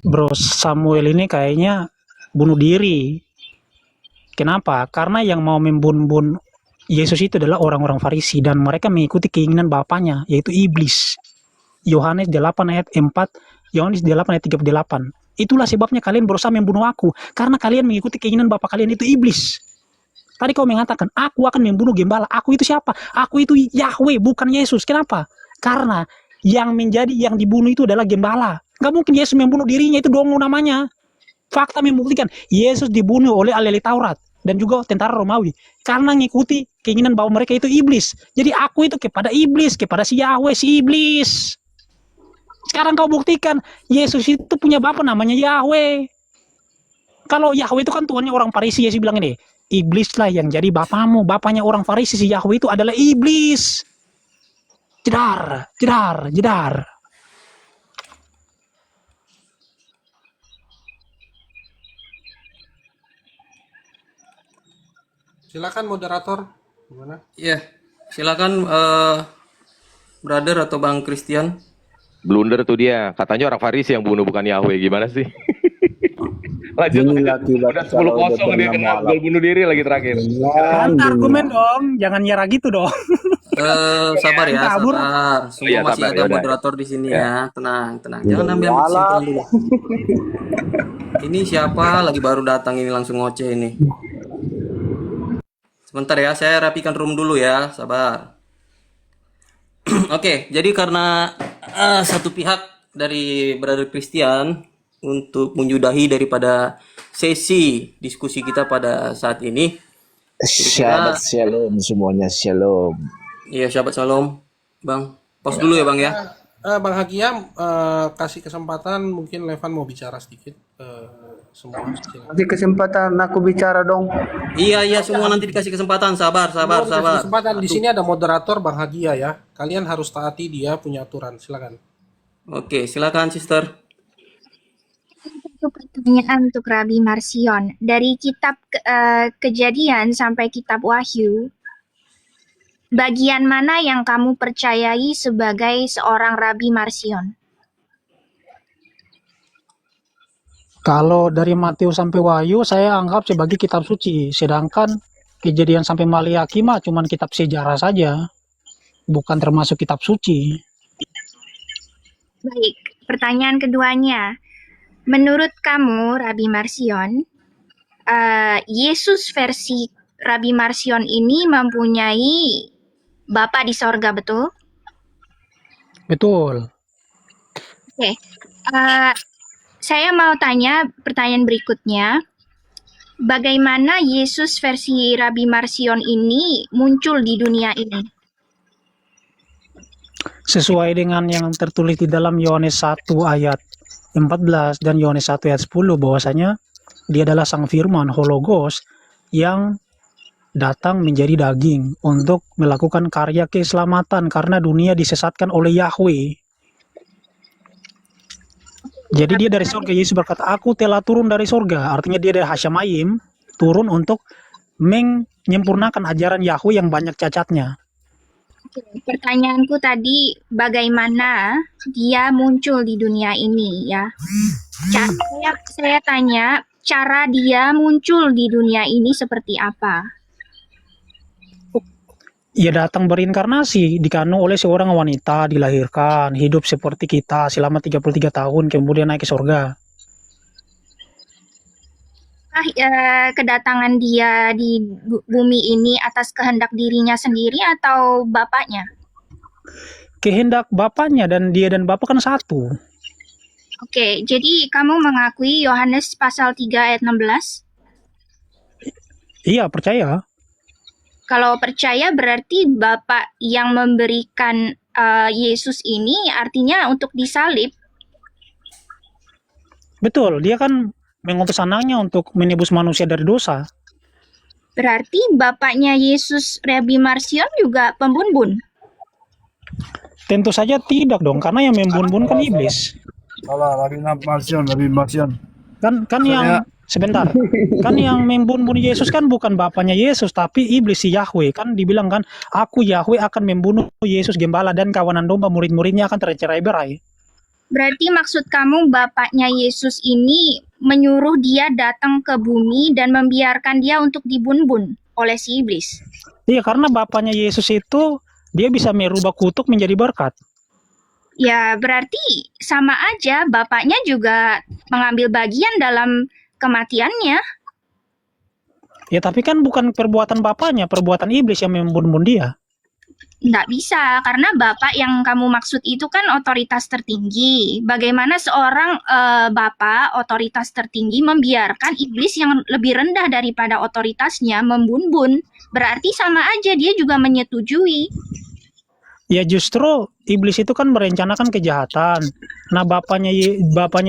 Bro Samuel ini kayaknya bunuh diri. Kenapa? Karena yang mau membunuh Yesus itu adalah orang-orang Farisi dan mereka mengikuti keinginan bapaknya yaitu iblis. Yohanes 8 ayat 4, Yohanes 8 ayat 38. Itulah sebabnya kalian berusaha membunuh aku karena kalian mengikuti keinginan bapak kalian itu iblis. Tadi kau mengatakan, aku akan membunuh gembala. Aku itu siapa? Aku itu Yahweh, bukan Yesus. Kenapa? Karena yang dibunuh itu adalah gembala. Gak mungkin Yesus membunuh dirinya, itu dongo namanya. Fakta membuktikan, Yesus dibunuh oleh ahli Taurat dan juga tentara Romawi. Karena mengikuti keinginan bahwa mereka itu iblis. Jadi aku itu kepada iblis, kepada si Yahweh, si iblis. Sekarang kau buktikan, Yesus itu punya bapak namanya Yahweh. Kalau Yahweh itu kan Tuhannya orang Farisi, Yesus bilang ini, iblis lah yang jadi bapamu. Bapaknya orang Farisi, si Yahweh itu adalah iblis. Jedar, jedar, jedar. Silakan moderator. Gimana? Iya, silakan brother atau Bang Christian. Blunder tuh dia. Katanya orang Farisi yang bunuh bukan Yahweh. Gimana sih? Lanjut. Udah 10-0 dia kena gol bunuh diri lagi terakhir. Antar argumen dong, jangan nyerah gitu dong. Sabar ya, Kabur. sabar. Semua Iya, masih sabar, ada yaudah. moderator di sini ya. Tenang, tenang. Jangan ambil kesimpulan dulu. Ini siapa lagi baru datang ini langsung ngoceh ini. Sebentar ya, saya rapikan room dulu ya, sabar. Oke, jadi karena satu pihak dari brother Christian untuk menyudahi daripada sesi diskusi kita pada saat ini. Shabbat shalom semuanya, shalom. Iya, syabat shalom, Bang. Pause dulu ya, Bang ya. Bang Hakiam, kasih kesempatan mungkin Levan mau bicara sedikit semua. Silakan. Kasih kesempatan aku bicara dong. Iya, semua nanti dikasih kesempatan. Sabar. Kesempatan di sini ada moderator Bang Hagia ya. Kalian harus taati dia punya aturan. Silakan. Oke, silakan, Sister. Satu pertanyaan untuk Rabi Marsion. Dari kitab Kejadian sampai kitab Wahyu, bagian mana yang kamu percayai sebagai seorang Rabi Marsion? Kalau dari Matius sampai Wahyu, saya anggap sebagai kitab suci. Sedangkan Kejadian sampai Maliaki mah cuma kitab sejarah saja. Bukan termasuk kitab suci. Baik, pertanyaan keduanya. Menurut kamu, Rabi Marsion, Yesus versi Rabi Marsion ini mempunyai Bapa di sorga, betul? Betul. Oke. Saya mau tanya pertanyaan berikutnya. Bagaimana Yesus versi Rabi Marsion ini muncul di dunia ini? Sesuai dengan yang tertulis di dalam Yohanes 1 ayat 14 dan Yohanes 1 ayat 10 bahwasanya dia adalah sang firman hologos yang datang menjadi daging untuk melakukan karya keselamatan karena dunia disesatkan oleh Yahweh. Jadi dia dari surga. Yesus berkata, aku telah turun dari surga. Artinya dia dari Hasyamayim turun untuk menyempurnakan ajaran Yahweh yang banyak cacatnya. Pertanyaanku tadi, bagaimana dia muncul di dunia ini ya? Saya tanya, cara dia muncul di dunia ini seperti apa? Ia datang berinkarnasi, dikandung oleh seorang wanita, dilahirkan, hidup seperti kita selama 33 tahun, kemudian naik ke surga. Kedatangan dia di bumi ini atas kehendak dirinya sendiri atau bapaknya? Kehendak bapaknya, dan dia dan bapak kan satu. Oke, jadi kamu mengakui Yohanes pasal 3 ayat 16? Iya, percaya. Kalau percaya berarti Bapak yang memberikan Yesus ini artinya untuk disalib. Betul, dia kan mengutus anaknya untuk menebus manusia dari dosa. Berarti bapaknya Yesus, Rabi Marsion, juga pembunbun? Tentu saja tidak dong, karena yang membun-bun kan iblis. Salah, Rabi Marsion. Kan yang sebentar. Kan yang membun-bun Yesus kan bukan bapaknya Yesus, tapi iblis si Yahweh. Kan dibilang kan, aku Yahweh akan membunuh Yesus gembala dan kawanan domba, murid-muridnya akan tercerai-berai. Berarti maksud kamu bapaknya Yesus ini menyuruh dia datang ke bumi dan membiarkan dia untuk dibun-bun oleh si iblis. Iya, karena bapaknya Yesus itu dia bisa merubah kutuk menjadi berkat. Ya, berarti sama aja bapaknya juga mengambil bagian dalam kematiannya. Ya, tapi kan bukan perbuatan bapaknya, perbuatan iblis yang membun-bun dia. Nggak bisa, karena bapak yang kamu maksud itu kan otoritas tertinggi. Bagaimana seorang bapak otoritas tertinggi membiarkan iblis yang lebih rendah daripada otoritasnya membun-bun? Berarti sama aja dia juga menyetujui. Ya justru iblis itu kan merencanakan kejahatan. Nah, bapaknya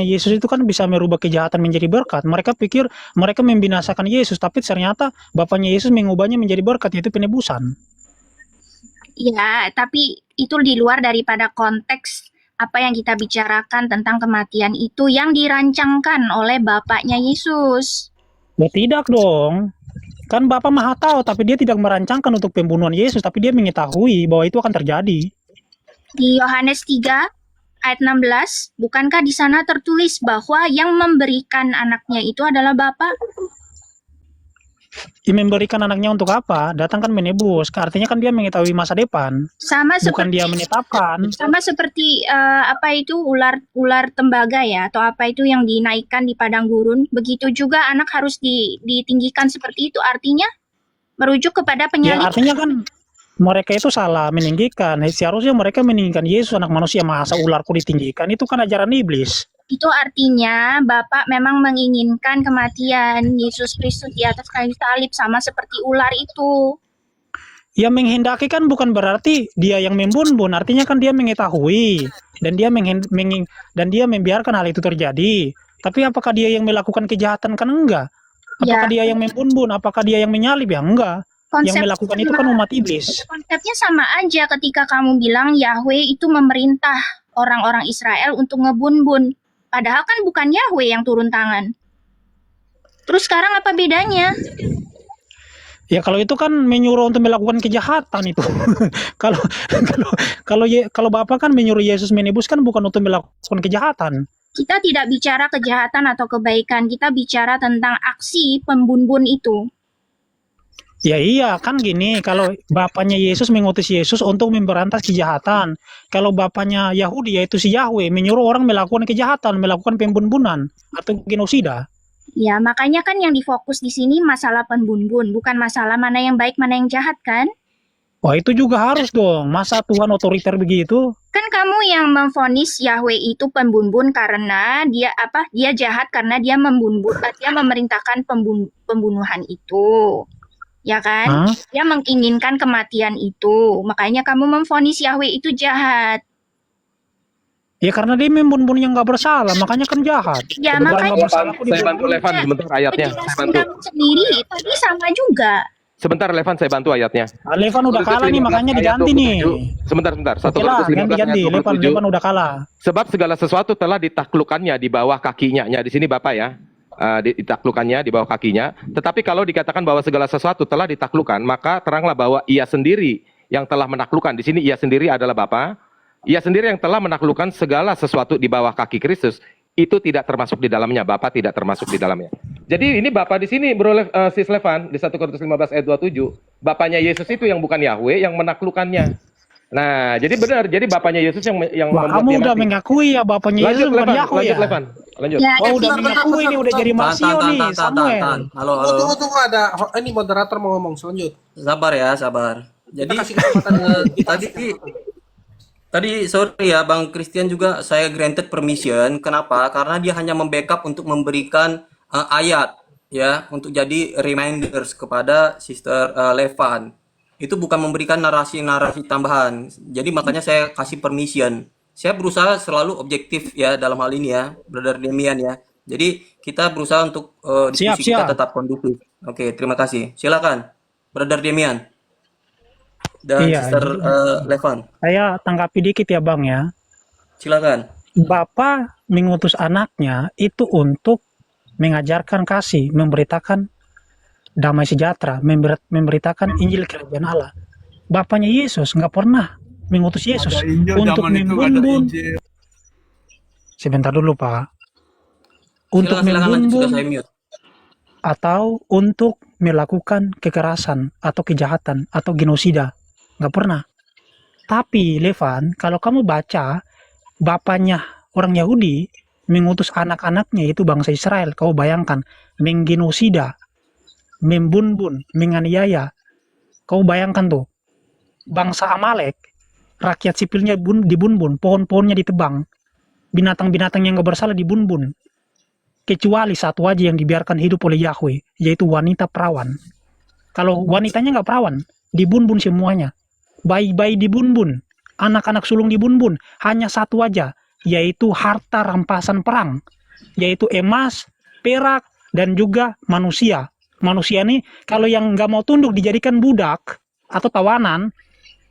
Yesus itu kan bisa merubah kejahatan menjadi berkat. Mereka pikir mereka membinasakan Yesus, tapi ternyata bapaknya Yesus mengubahnya menjadi berkat, yaitu penebusan. Ya, tapi itu di luar daripada konteks apa yang kita bicarakan tentang kematian itu yang dirancangkan oleh bapaknya Yesus. Ya tidak dong. Kan Bapak Maha tahu, tapi dia tidak merancangkan untuk pembunuhan Yesus, tapi dia mengetahui bahwa itu akan terjadi. Di Yohanes 3 ayat 16, bukankah di sana tertulis bahwa yang memberikan anaknya itu adalah Bapa? Dia memberikan anaknya untuk apa? Datang kan menebus. Artinya kan dia mengetahui masa depan. Sama Bukan seperti dia menetapkan. sama seperti apa itu ular tembaga ya, atau apa itu yang dinaikkan di padang gurun. Begitu juga anak harus ditinggikan seperti itu. Artinya merujuk kepada Ya penyaliban. artinya kan mereka itu salah meninggikan. Seharusnya mereka meninggikan Yesus anak manusia, masa ularku ditinggikan. Itu kan ajaran iblis. Itu artinya Bapak memang menginginkan kematian Yesus Kristus di atas kayu salib sama seperti ular itu. Ya menghendaki kan bukan berarti dia yang membun-bun, artinya kan dia mengetahui dan dia membiarkan hal itu terjadi. Tapi apakah dia yang melakukan kejahatan? Kan enggak. Apakah dia yang membun-bun? Apakah dia yang menyalib? Ya enggak. Yang melakukan itu kan umat iblis. Konsepnya sama aja ketika kamu bilang Yahweh itu memerintah orang-orang Israel untuk ngebun-bun. Padahal kan bukan Yahweh yang turun tangan. Terus sekarang apa bedanya? Ya kalau itu kan menyuruh untuk melakukan kejahatan itu. kalau kalau Bapak kan menyuruh Yesus menebus kan bukan untuk melakukan kejahatan. Kita tidak bicara kejahatan atau kebaikan, kita bicara tentang aksi pembun-bun itu. Ya iya kan gini, kalau bapaknya Yesus mengutus Yesus untuk memberantas kejahatan. Kalau bapaknya Yahudi yaitu si Yahweh menyuruh orang melakukan kejahatan, melakukan pembunuhan atau genosida. Ya, makanya kan yang difokus di sini masalah pembun-bun, bukan masalah mana yang baik, mana yang jahat kan? Wah itu juga harus dong, masa Tuhan otoriter begitu? Kan kamu yang memvonis Yahweh itu pembun-bun karena dia jahat karena dia dia memerintahkan pembunuhan itu. Ya kan? Hah? Dia menginginkan kematian itu. Makanya kamu memvonis Yahweh itu jahat. Ya karena dia membunuh yang nggak bersalah, makanya kan jahat. Ya Sebentar, makanya nggak bersalah, aku Saya bantu Levan sebentar ayatnya. Saya penjelasan bantu. kamu sendiri tadi sama juga. Sebentar Levan, saya bantu ayatnya. Levan udah kalah nih, makanya 1 diganti nih. Sebentar. 1 Oke lah, Korintus 15 ganti-ganti. ayat 27. Levan udah kalah. Sebab segala sesuatu telah ditaklukkannya di bawah kakinya. Di sini Bapak ya. Ditaklukkannya di bawah kakinya. Tetapi kalau dikatakan bahwa segala sesuatu telah ditaklukkan, maka teranglah bahwa ia sendiri yang telah menaklukkan. Di sini ia sendiri adalah Bapa. Ia sendiri yang telah menaklukkan segala sesuatu di bawah kaki Kristus. Itu tidak termasuk di dalamnya. Bapa tidak termasuk di dalamnya. Jadi ini Bapa di sini Bro Sis Levan di 1 Korintus 15 ayat 27. Bapaknya Yesus itu yang bukan Yahweh yang menaklukkannya. Nah, jadi benar. Jadi bapaknya Yesus yang Wah, membuat kamu dia udah mati. mengakui ya bapaknya Yesus Lanjut bukan Levan, Yahweh ya? Levan. Lanjut. Ya, Oh udah mengakui nih, udah jadi Masio nih, Samuel. Halo. Tunggu ada ini moderator mau ngomong selanjut. Sabar ya, sabar. Jadi Kita kasih kesempatan tadi sorry ya Bang Christian juga saya granted permission. Kenapa? Karena dia hanya membackup untuk memberikan ayat ya untuk jadi reminders kepada Sister Levan. Itu bukan memberikan narasi-narasi tambahan. Jadi makanya saya kasih permission. Saya berusaha selalu objektif ya dalam hal ini ya, Brother Demian ya. Jadi kita berusaha untuk diskusi kita Siap. tetap kondusif. Oke, terima kasih. Silakan, Brother Demian dan Iya, Sister Levan. Saya tanggapi dikit ya Bang ya. Silakan. Bapak mengutus anaknya itu untuk mengajarkan kasih, memberitakan damai sejahtera, memberitakan Injil Kerajaan Allah. Bapaknya Yesus nggak pernah mengutus Yesus Ada Injil untuk zaman itu ada membun-bun. Injil. Sebentar dulu, Pak. Untuk Silakan lanjut, sudah membun-bun saya mute. atau untuk melakukan kekerasan atau kejahatan atau genosida. Nggak pernah. Tapi, Levan, kalau kamu baca, bapaknya orang Yahudi mengutus anak-anaknya itu bangsa Israel. Kau bayangkan, menggenosida, membun-bun, menganiaya. Kau bayangkan tuh, bangsa Amalek, rakyat sipilnya dibun-bun, pohon-pohonnya ditebang, binatang-binatang yang nggak bersalah dibun-bun. Kecuali satu aja yang dibiarkan hidup oleh Yahweh, yaitu wanita perawan. Kalau wanitanya nggak perawan, dibun-bun semuanya. Bayi-bayi dibun-bun, anak-anak sulung dibun-bun. Hanya satu aja, yaitu harta rampasan perang, yaitu emas, perak, dan juga manusia. Manusia ini kalau yang nggak mau tunduk dijadikan budak atau tawanan,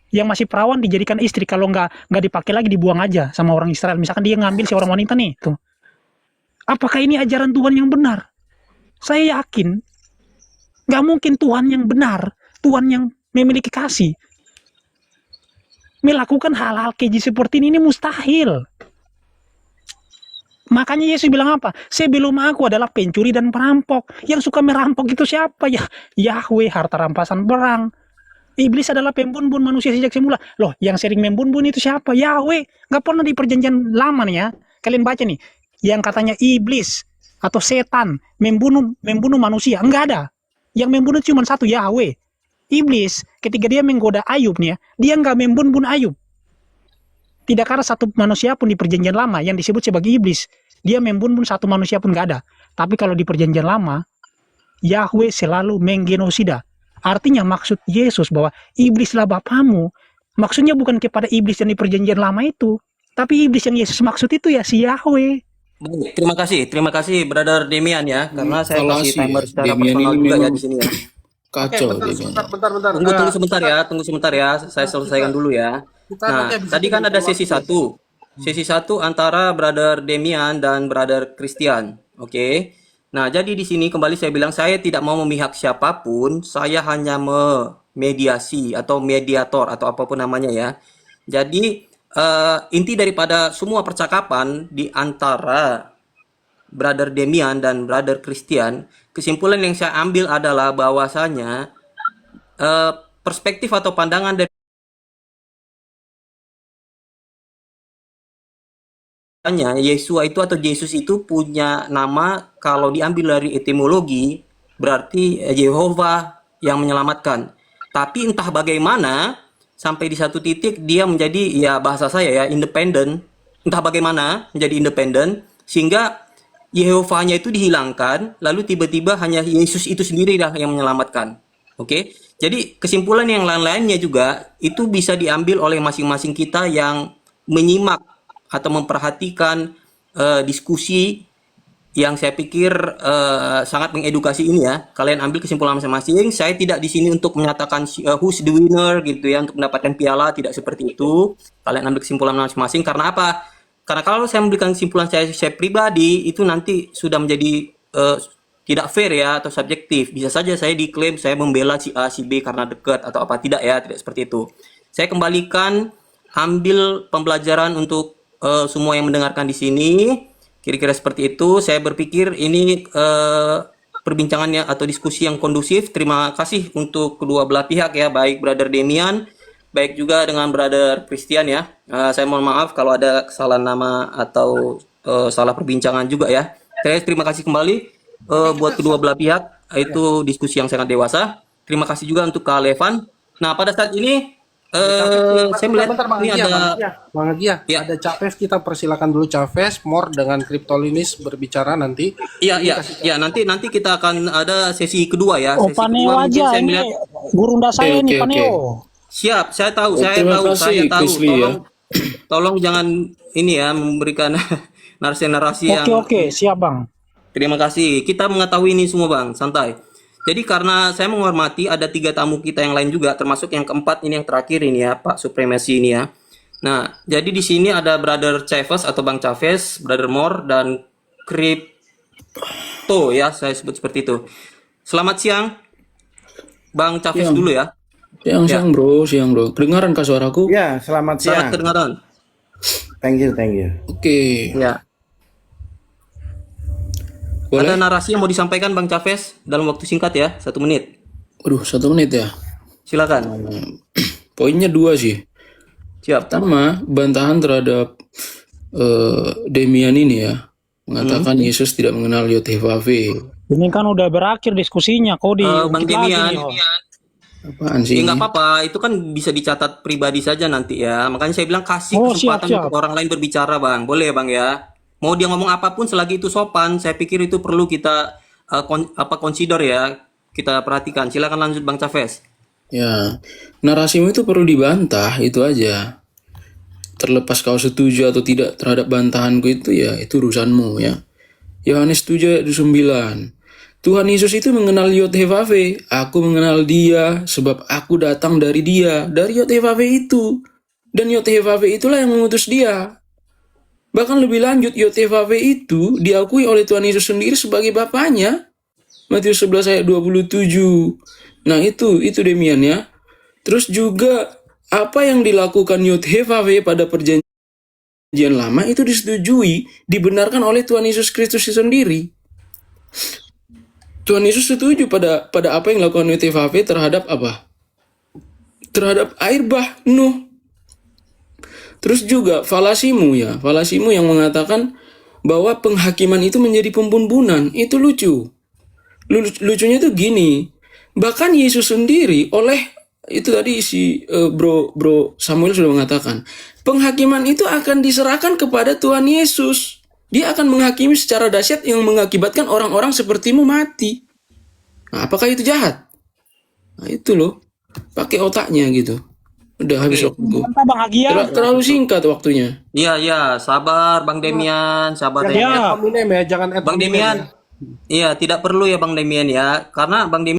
yang masih perawan dijadikan istri. Kalau nggak dipakai lagi dibuang aja sama orang Israel. Misalkan dia ngambil seorang wanita nih, tuh. Apakah ini ajaran Tuhan yang benar? Saya yakin nggak mungkin Tuhan yang benar, Tuhan yang memiliki kasih, melakukan hal-hal keji seperti ini mustahil. Makanya Yesus bilang apa? Sebelum aku adalah pencuri dan perampok. Yang suka merampok itu siapa? Ya Yahweh, harta rampasan perang. Iblis adalah pembun-bun manusia sejak semula. Loh, yang sering membun-bun itu siapa? Yahweh. Nggak pernah di perjanjian lama nih ya. Kalian baca nih. Yang katanya iblis atau setan membunuh manusia. Nggak ada. Yang membunuh cuma satu, Yahweh. Iblis, ketika dia menggoda Ayub nih ya, dia nggak membun-bun Ayub. Tidak ada satu manusia pun di perjanjian lama yang disebut sebagai iblis. Dia membun-bun satu manusia pun nggak ada. Tapi kalau di perjanjian lama, Yahweh selalu menggenosida. Artinya maksud Yesus bahwa iblislah bapamu. Maksudnya bukan kepada iblis yang di perjanjian lama itu. Tapi iblis yang Yesus maksud itu ya si Yahweh. Baik, terima kasih Brother Demian ya, karena saya kasih Falasi timer ya. secara Demian personal ini juga ya memang di sini ya. kacau bentar, Demian. bentar. Tunggu sebentar ya, saya selesaikan dulu ya. Kita Nah, nanti habis tadi itu kan ada waktu. sesi satu. Sesi satu antara Brother Demian dan Brother Christian. Oke. Nah, jadi di sini kembali saya bilang saya tidak mau memihak siapapun, saya hanya memediasi atau mediator atau apapun namanya ya. Jadi inti daripada semua percakapan di antara Brother Demian dan Brother Christian, kesimpulan yang saya ambil adalah bahwasanya perspektif atau pandangan dari Yesua itu atau Yesus itu punya nama, kalau diambil dari etimologi berarti Yehova yang menyelamatkan. Tapi entah bagaimana sampai di satu titik dia menjadi, ya bahasa saya ya, independen. Entah bagaimana menjadi independen sehingga Yehovanya itu dihilangkan, lalu tiba-tiba hanya Yesus itu sendiri dah yang menyelamatkan. Oke. Jadi kesimpulan yang lain-lainnya juga itu bisa diambil oleh masing-masing kita yang menyimak atau memperhatikan diskusi yang saya pikir sangat mengedukasi ini ya. Kalian ambil kesimpulan masing-masing. Saya tidak di sini untuk menyatakan who's the winner gitu ya, untuk mendapatkan piala, tidak seperti itu. Kalian ambil kesimpulan masing-masing. Karena apa? Karena kalau saya memberikan kesimpulan saya pribadi, itu nanti sudah menjadi tidak fair ya, atau subjektif. Bisa saja saya diklaim saya membela si A, si B karena dekat atau apa, tidak ya, tidak seperti itu. Saya kembalikan, ambil pembelajaran untuk semua yang mendengarkan di sini, kira-kira seperti itu. Saya berpikir ini perbincangannya atau diskusi yang kondusif. Terima kasih untuk kedua belah pihak ya, baik Brother Demian, baik juga dengan Brother Christian ya. Saya mohon maaf kalau ada kesalahan nama atau salah perbincangan juga ya. Saya terima kasih kembali buat kedua belah pihak. Itu diskusi yang sangat dewasa. Terima kasih juga untuk Kak Levan. Nah, pada saat ini saya melihat Bang ini ada Bang Agia, Ya. ada Chavez, kita persilakan dulu Chavez, More dengan Kriptolinis berbicara nanti. Iya, nanti kita akan ada sesi kedua ya. Oh, Sesi Paneo kedua mungkin aja saya ini melihat. gurunda saya nih Oke. Paneo. Siap, saya tahu. Terima kasih, Chris Lee, ya. Tolong jangan ini ya memberikan narasi-narasi yang. Oke, siap Bang. Terima kasih. Kita mengetahui ini semua Bang, santai. Jadi karena saya menghormati ada 3 tamu kita yang lain juga, termasuk yang keempat ini yang terakhir ini ya, Pak Supremasi ini ya. Nah, jadi di sini ada Brother Chavez atau Bang Chavez, Brother More dan Crypto ya, saya sebut seperti itu. Selamat siang, Bang Chavez Siang. dulu ya. Siang bro. Kedengaran kah suaraku? Ya, selamat Sangat siang. kedengaran. Thank you. Oke. Ya. Boleh? Ada narasi yang mau disampaikan Bang Chavez dalam waktu singkat ya, 1 menit. Waduh, 1 menit ya. Silakan. Poinnya 2 sih. Siap. Pertama, bantahan terhadap Demian ini ya, mengatakan Yesus tidak mengenal YHWH. Ini kan udah berakhir diskusinya, kok Bang diungkit lagi Demian, nih. Apaan sih ya ini? nggak apa-apa, itu kan bisa dicatat pribadi saja nanti ya. Makanya saya bilang kasih Oh, kesempatan siap. untuk orang lain berbicara, Bang. Boleh, Bang ya. Mau dia ngomong apapun selagi itu sopan, saya pikir itu perlu kita consider ya. Kita perhatikan. Silakan lanjut Bang Chavez. Ya, narasimu itu perlu dibantah, itu aja. Terlepas kau setuju atau tidak terhadap bantahanku itu ya, itu urusanmu ya. Yohanes 7 ayat 9. Tuhan Yesus itu mengenal YHWH. Aku mengenal dia sebab aku datang dari dia, dari YHWH itu. Dan YHWH itulah yang mengutus dia. Bahkan lebih lanjut, YHWH itu diakui oleh Tuhan Yesus sendiri sebagai Bapaknya. Matius 11 ayat 27. Nah itu Demian ya. Terus juga apa yang dilakukan YHWH pada perjanjian lama itu disetujui, dibenarkan oleh Tuhan Yesus Kristus sendiri. Tuhan Yesus setuju pada apa yang dilakukan YHWH terhadap apa? Terhadap air bah Nuh. Terus juga falasimu yang mengatakan bahwa penghakiman itu menjadi pembunuhan. Itu lucu. Lucunya tuh gini. Bahkan Yesus sendiri itu tadi si bro Samuel sudah mengatakan, penghakiman itu akan diserahkan kepada Tuhan Yesus. Dia akan menghakimi secara dahsyat yang mengakibatkan orang-orang sepertimu mati. Nah, apakah itu jahat? Nah, itu loh. Pakai otaknya gitu. Udah habis waktuku. Mantap Bang Agia. Terlalu singkat waktunya. Iya, sabar Bang Demian, sabar Jangan Demian. ad hominem ya, jangan ad Bang hominem ya. Demian. Iya, tidak perlu ya Bang Demian ya. Karena Bang Demian